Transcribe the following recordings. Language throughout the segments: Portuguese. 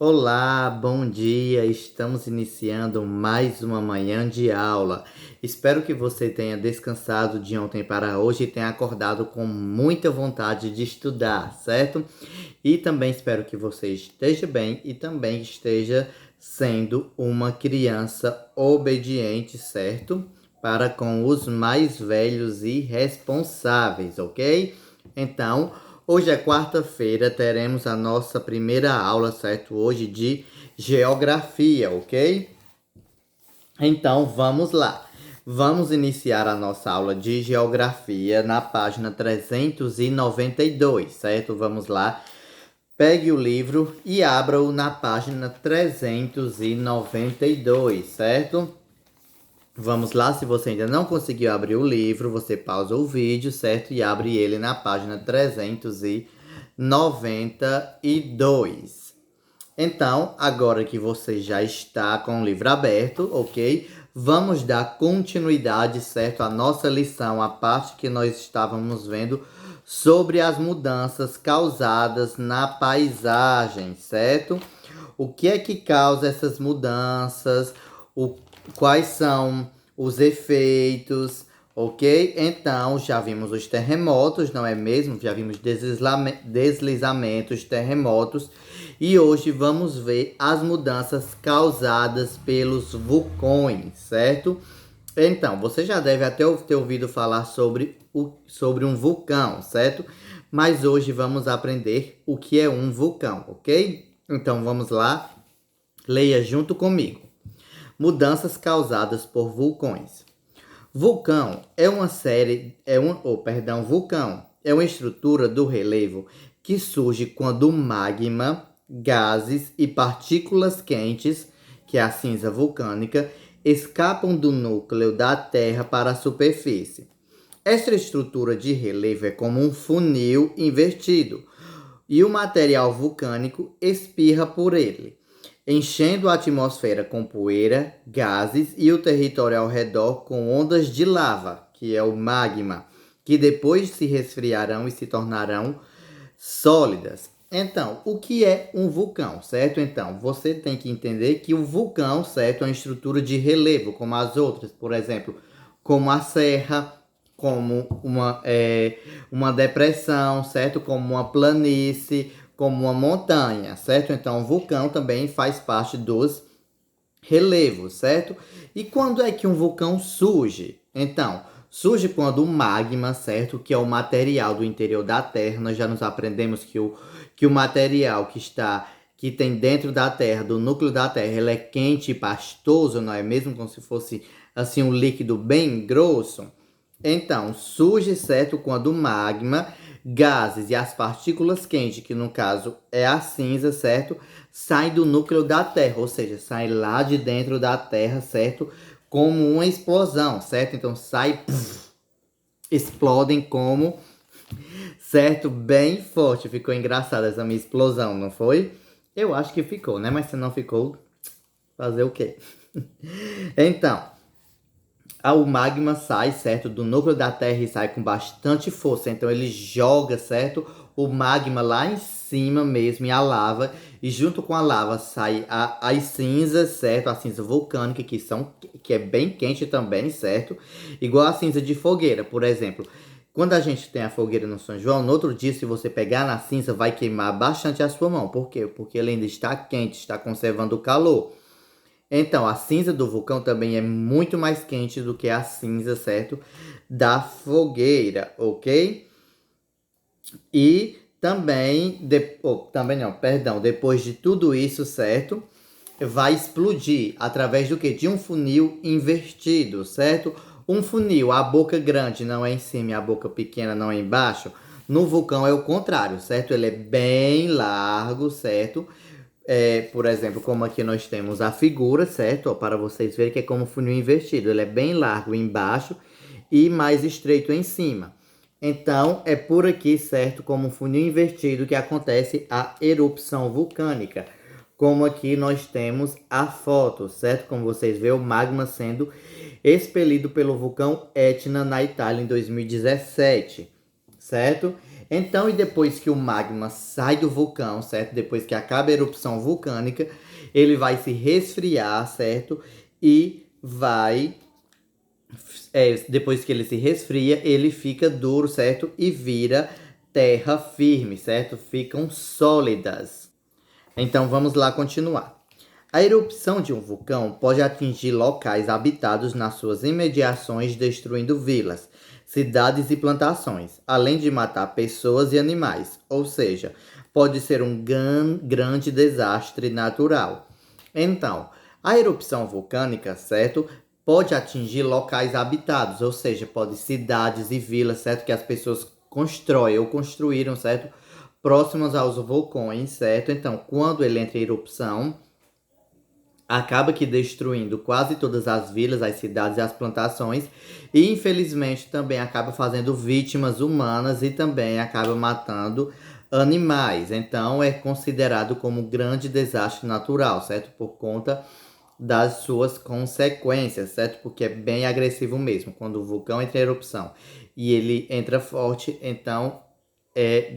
Olá, bom dia. Estamos iniciando mais uma manhã de aula. Espero que você tenha descansado de ontem para hoje e tenha acordado com muita vontade de estudar, certo? E também espero que você esteja bem e também esteja sendo uma criança obediente, certo? Para com os mais velhos e responsáveis, ok? Então, hoje é quarta-feira, teremos a nossa primeira aula, certo? Hoje de geografia, ok? Então, vamos lá. Vamos iniciar a nossa aula de geografia na página 392, certo? Vamos lá. Pegue o livro e abra-o na página 392, certo? Vamos lá, se você ainda não conseguiu abrir o livro, você pausa o vídeo, certo? E abre ele na página 392. Então, agora que você já está com o livro aberto, ok? Vamos dar continuidade, certo? À nossa lição, a parte que nós estávamos vendo sobre as mudanças causadas na paisagem, certo? O que é que causa essas mudanças? O, quais são os efeitos? Ok? Então, já vimos os terremotos, não é mesmo? Já vimos deslizamentos, terremotos. E hoje vamos ver as mudanças causadas pelos vulcões, certo? Então, você já deve até ter ouvido falar sobre um vulcão, certo? Mas hoje vamos aprender o que é um vulcão, ok? Então vamos lá, leia junto comigo. Mudanças causadas por vulcões. Vulcão é uma série, vulcão é uma estrutura do relevo que surge quando o magma, gases e partículas quentes, que é a cinza vulcânica, escapam do núcleo da Terra para a superfície. Esta estrutura de relevo é como um funil invertido, e o material vulcânico espirra por ele, enchendo a atmosfera com poeira, gases e o território ao redor com ondas de lava, que é o magma, que depois se resfriarão e se tornarão sólidas. Então, o que é um vulcão, certo? Então, você tem que entender que o vulcão, certo, é uma estrutura de relevo, como as outras, por exemplo, como a serra, como uma depressão, certo? Como uma planície, como uma montanha, certo? Então, o vulcão também faz parte dos relevos, certo? E quando é que um vulcão surge? Então, surge quando o magma, certo? Que é o material do interior da Terra. Nós já nos aprendemos que o material que tem dentro da Terra, do núcleo da Terra, ele é quente e pastoso, não é mesmo? Como se fosse assim um líquido bem grosso. Então, surge, certo, quando o magma, gases e as partículas quentes, que no caso é a cinza, certo, saem do núcleo da Terra, ou seja, saem lá de dentro da Terra, certo, como uma explosão, certo? Então, sai, explodem como, certo, bem forte. Ficou engraçada essa minha explosão, não foi? Eu acho que ficou, né? Mas se não ficou, fazer o quê? Então, o magma sai, certo, do núcleo da Terra e sai com bastante força. Então ele joga, certo, o magma lá em cima mesmo, e a lava. E junto com a lava sai as cinzas, certo? A cinza vulcânica, que é bem quente também, certo? Igual a cinza de fogueira, por exemplo. Quando a gente tem a fogueira no São João, no outro dia, se você pegar na cinza, vai queimar bastante a sua mão. Por quê? Porque ele ainda está quente, está conservando o calor. Então, a cinza do vulcão também é muito mais quente do que a cinza, certo? Da fogueira, ok? E também, também não, perdão, depois de tudo isso, certo? Vai explodir através do que? De um funil invertido, certo? Um funil, a boca grande não é em cima e a boca pequena não é embaixo. No vulcão é o contrário, certo? Ele é bem largo, certo? Por exemplo, como aqui nós temos a figura, certo? Ó, para vocês verem que é como um funil invertido. Ele é bem largo embaixo e mais estreito em cima. Então, é por aqui, certo? Como um funil invertido que acontece a erupção vulcânica. Como aqui nós temos a foto, certo? Como vocês veem, o magma sendo expelido pelo vulcão Etna na Itália em 2017, certo? Então, e depois que o magma sai do vulcão, certo? Depois que acaba a erupção vulcânica, ele vai se resfriar, certo? E vai depois que ele se resfria, ele fica duro, certo? E vira terra firme, certo? Ficam sólidas. Então vamos lá continuar. A erupção de um vulcão pode atingir locais habitados nas suas imediações, destruindo vilas, cidades e plantações, além de matar pessoas e animais. Ou seja, pode ser um grande desastre natural. Então, a erupção vulcânica, certo? Pode atingir locais habitados, ou seja, pode cidades e vilas, certo? Que as pessoas constroem ou construíram, certo? Próximas aos vulcões, certo? Então, quando ele entra em erupção, acaba que destruindo quase todas as vilas, as cidades e as plantações, e infelizmente também acaba fazendo vítimas humanas e também acaba matando animais. Então, é considerado como um grande desastre natural, certo? Por conta das suas consequências, certo? Porque é bem agressivo mesmo. Quando o vulcão entra em erupção e ele entra forte, então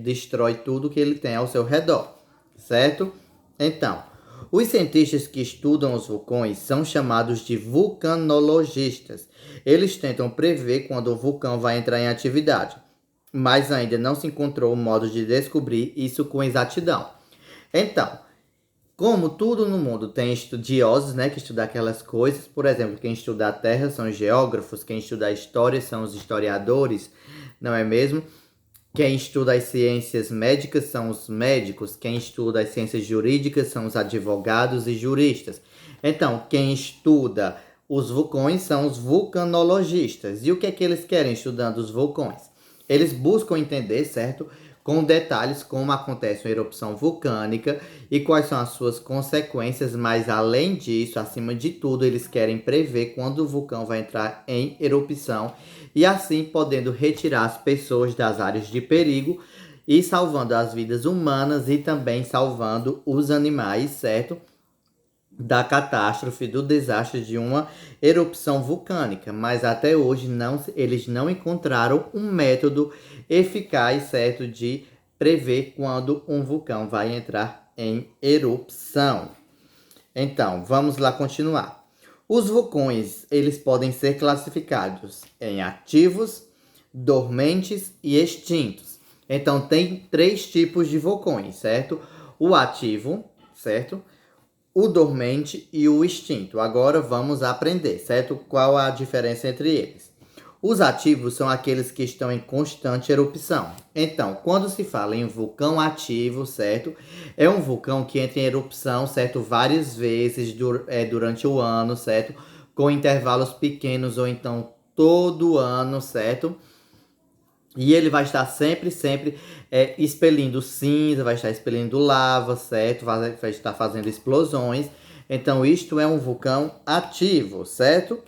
destrói tudo que ele tem ao seu redor, certo? Então, os cientistas que estudam os vulcões são chamados de vulcanologistas. Eles tentam prever quando o vulcão vai entrar em atividade, mas ainda não se encontrou um modo de descobrir isso com exatidão. Então, como tudo no mundo tem estudiosos, né, que estudam aquelas coisas, por exemplo, quem estuda a Terra são os geógrafos, quem estuda a história são os historiadores, não é mesmo? Quem estuda as ciências médicas são os médicos, quem estuda as ciências jurídicas são os advogados e juristas. Então, quem estuda os vulcões são os vulcanologistas. E o que é que eles querem estudando os vulcões? Eles buscam entender, certo? Com detalhes como acontece uma erupção vulcânica e quais são as suas consequências, mas além disso, acima de tudo, eles querem prever quando o vulcão vai entrar em erupção e assim podendo retirar as pessoas das áreas de perigo e salvando as vidas humanas e também salvando os animais, certo? Da catástrofe, do desastre de uma erupção vulcânica, mas até hoje eles não encontraram um método eficaz, certo, de prever quando um vulcão vai entrar em erupção. Então, vamos lá continuar. Os vulcões, eles podem ser classificados em ativos, dormentes e extintos. Então, tem 3 tipos de vulcões, certo? O ativo, certo? O dormente e o extinto. Agora vamos aprender, certo? Qual a diferença entre eles? Os ativos são aqueles que estão em constante erupção. Então, quando se fala em vulcão ativo, certo? É um vulcão que entra em erupção, certo? Várias vezes durante o ano, certo? Com intervalos pequenos ou então todo ano, certo? E ele vai estar sempre expelindo cinza, vai estar expelindo lava, certo? Vai estar fazendo explosões. Então, isto é um vulcão ativo, certo?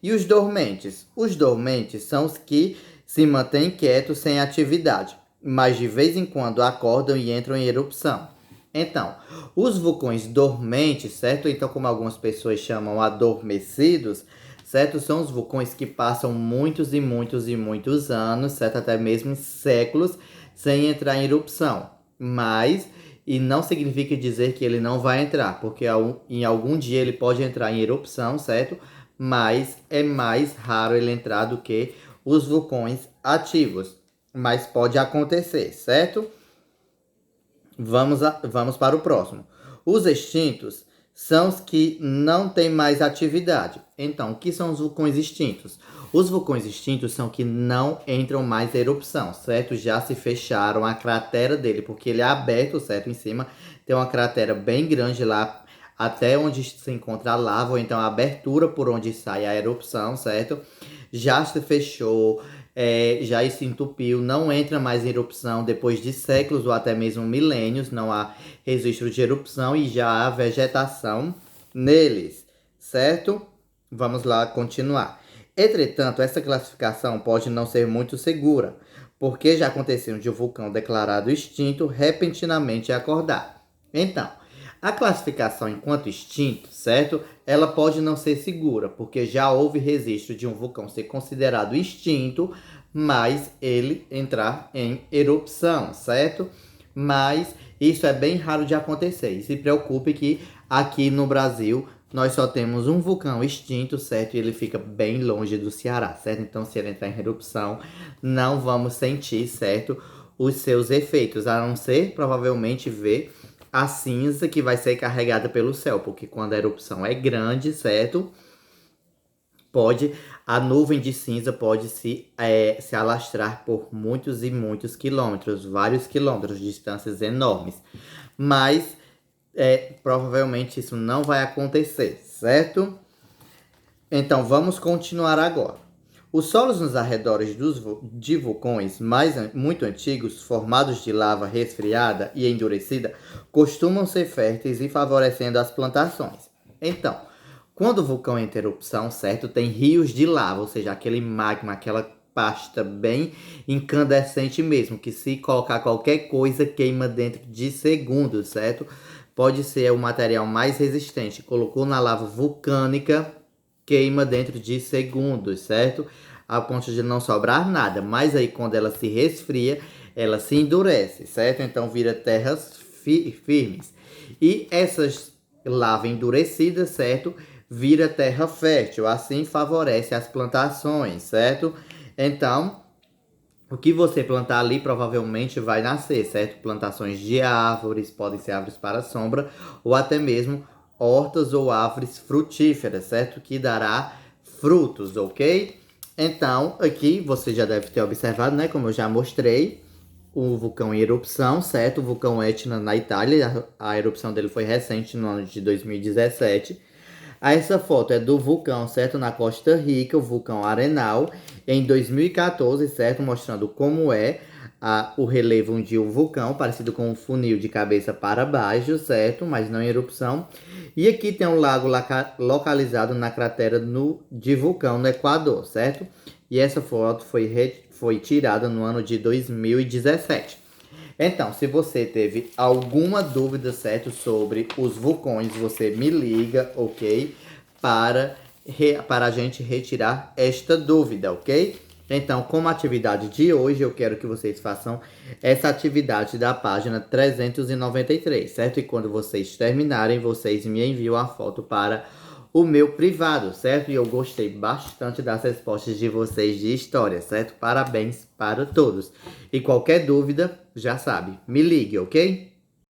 E os dormentes? Os dormentes são os que se mantêm quietos sem atividade, mas de vez em quando acordam e entram em erupção. Então, os vulcões dormentes, certo? Então, como algumas pessoas chamam adormecidos, certo? São os vulcões que passam muitos e muitos e muitos anos, certo? Até mesmo séculos, sem entrar em erupção. Mas, e não significa dizer que ele não vai entrar, porque em algum dia ele pode entrar em erupção, certo? Mas é mais raro ele entrar do que os vulcões ativos. Mas pode acontecer, certo? Vamos para o próximo. Os extintos são os que não têm mais atividade. Então, o que são os vulcões extintos? Os vulcões extintos são que não entram mais em erupção, certo? Já se fecharam a cratera dele, porque ele é aberto, certo? Em cima tem uma cratera bem grande lá, até onde se encontra a lava, ou então a abertura por onde sai a erupção, certo? Já se fechou, já se entupiu, não entra mais em erupção depois de séculos ou até mesmo milênios, não há registro de erupção e já há vegetação neles, certo? Vamos lá continuar. Entretanto, essa classificação pode não ser muito segura, porque já aconteceu de um vulcão declarado extinto repentinamente acordar. Então, a classificação enquanto extinto, certo? Ela pode não ser segura, porque já houve registro de um vulcão ser considerado extinto, mais ele entrar em erupção, certo? Mas isso é bem raro de acontecer. E se preocupe que aqui no Brasil nós só temos um vulcão extinto, certo? E ele fica bem longe do Ceará, certo? Então, se ele entrar em erupção, não vamos sentir, certo? Os seus efeitos, a não ser provavelmente ver a cinza que vai ser carregada pelo céu, porque quando a erupção é grande, certo? A nuvem de cinza pode se alastrar por muitos e muitos quilômetros, vários quilômetros, distâncias enormes. Mas provavelmente isso não vai acontecer, certo? Então vamos continuar agora. Os solos nos arredores de vulcões muito antigos, formados de lava resfriada e endurecida, costumam ser férteis e favorecendo as plantações. Então, quando o vulcão entra em erupção, certo, tem rios de lava, ou seja, aquele magma, aquela pasta bem incandescente mesmo, que se colocar qualquer coisa queima dentro de segundos, certo? Pode ser o material mais resistente. Colocou na lava vulcânica, queima dentro de segundos, certo? A ponto de não sobrar nada. Mas aí quando ela se resfria, ela se endurece, certo? Então vira terras firmes. E essas lava endurecida, certo? Vira terra fértil. Assim favorece as plantações, certo? Então, o que você plantar ali provavelmente vai nascer, certo? Plantações de árvores, podem ser árvores para sombra, ou até mesmo hortas ou árvores frutíferas, certo? Que dará frutos, ok? Então, aqui você já deve ter observado, né? Como eu já mostrei, o vulcão em erupção, certo? O vulcão Etna na Itália, a erupção dele foi recente, no ano de 2017. Essa foto é do vulcão, certo? Na Costa Rica, o vulcão Arenal, em 2014, certo? Mostrando como é o relevo de um vulcão, parecido com um funil de cabeça para baixo, certo? Mas não em erupção. E aqui tem um lago localizado na cratera de vulcão no Equador, certo? E essa foto foi tirada no ano de 2017. Então, se você teve alguma dúvida, certo, sobre os vulcões, você me liga, ok? Para a gente retirar esta dúvida, ok? Então, como atividade de hoje, eu quero que vocês façam essa atividade da página 393, certo? E quando vocês terminarem, vocês me enviam a foto para o meu privado, certo? E eu gostei bastante das respostas de vocês de história, certo? Parabéns para todos. E qualquer dúvida, já sabe, me ligue, ok?